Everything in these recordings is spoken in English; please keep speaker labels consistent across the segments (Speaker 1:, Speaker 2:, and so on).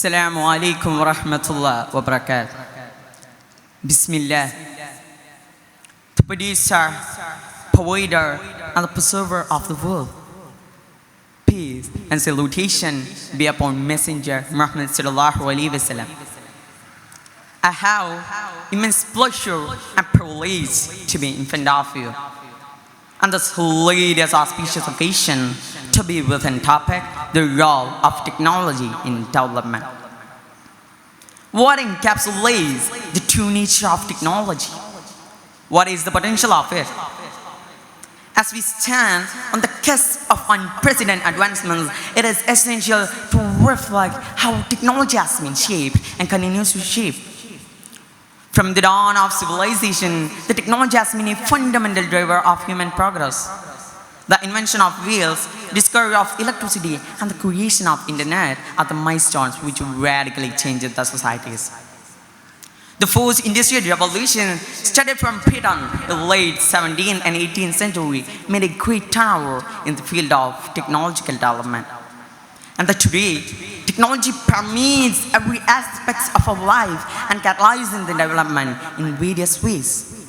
Speaker 1: Assalamu alaikum wa rahmatullah wa barakatuh. Bismillah. The producer, provider, and the preserver of the world. Peace and salutation be upon Messenger Muhammad sallallahu alaihi wasallam. I have immense pleasure and privilege to be in front of you on this latest auspicious occasion to be within topic, the role of technology in development. What encapsulates the true nature of technology? What is the potential of it? As we stand on the cusp of unprecedented advancements, it is essential to reflect how technology has been shaped and continues to shape. From the dawn of civilization, the technology has been a fundamental driver of human progress. The invention of wheels, discovery of electricity, and the creation of internet are the milestones which radically changed the societies. The fourth industrial revolution, started from Britain in the late 17th and 18th century, made a great turnover in the field of technological development. And that today, technology permeates every aspect of our life and catalyzes the development in various ways.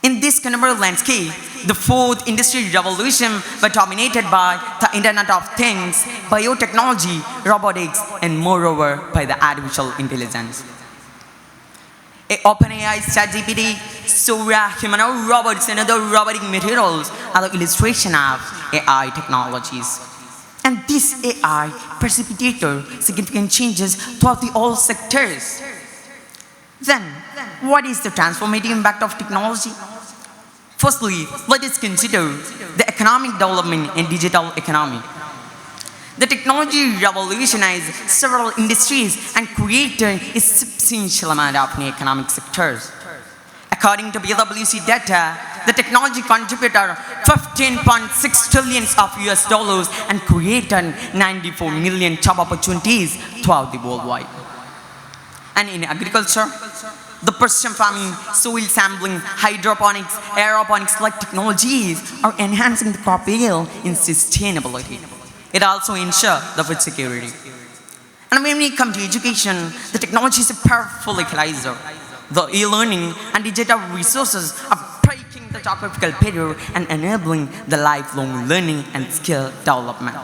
Speaker 1: In this contemporary landscape, the fourth industrial revolution was dominated by the Internet of Things, biotechnology, robotics, and moreover by the artificial intelligence. OpenAI, ChatGPT, Sora, humanoid robots, and other robotic materials are the illustration of AI technologies. And this AI precipitated significant changes throughout all sectors. Then, what is the transformative impact of technology? Firstly, let us consider the economic development and digital economy. The technology revolutionized several industries and created a substantial amount of new economic sectors. According to PwC data, the technology contributed 15.6 trillion of US dollars and created 94 million job opportunities throughout the worldwide. And in agriculture, the precision farming, soil sampling, hydroponics, aeroponics-like technologies are enhancing the crop yield and sustainability. It also ensures the food security. And when we come to education, the technology is a powerful equalizer. The e-learning and digital resources are breaking the geographical barrier and enabling the lifelong learning and skill development.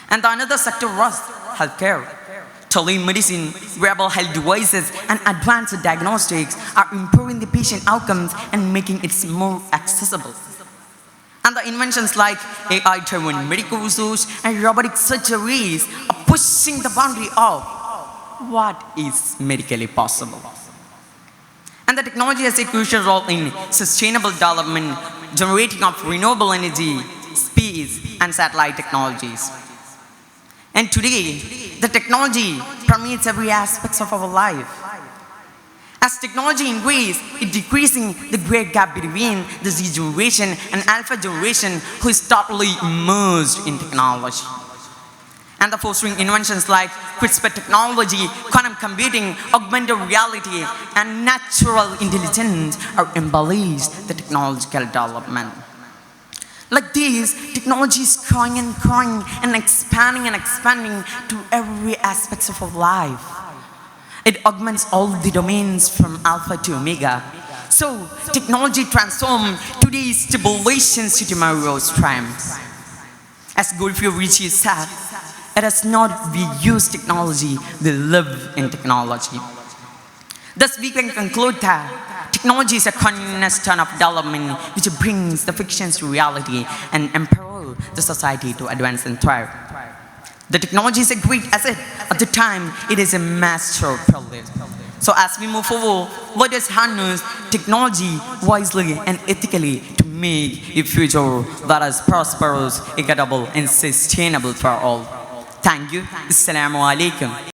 Speaker 1: And another sector was healthcare. Telemedicine, wearable health devices, and advanced diagnostics are improving the patient outcomes and making it more accessible. And the inventions like AI-driven medical research and robotic surgeries are pushing the boundary of what is medically possible. And the technology has a crucial role in sustainable development, generating of renewable energy, space, and satellite technologies. And today, the technology permeates every aspect of our life. As technology increases, it's decreasing the great gap between the Z generation and Alpha generation who is totally immersed in technology. And the fostering inventions like CRISPR technology, quantum computing, augmented reality, and natural intelligence are embellished the technological development. Like this, technology is growing and expanding to every aspect of our life. It augments all the domains from alpha to omega. So, technology transforms today's tribulations to tomorrow's triumphs. As Gurudev Rishi said, it is not we use technology, we live in technology. Thus, we can conclude that technology is a cornerstone of development which brings the fictions to reality and empower the society to advance and thrive. The technology is a great asset. At the time, it is a master privilege. So as we move forward, let us harness technology wisely and ethically to make a future that is prosperous, equitable, and sustainable for all. Thank you. Assalamu alaikum.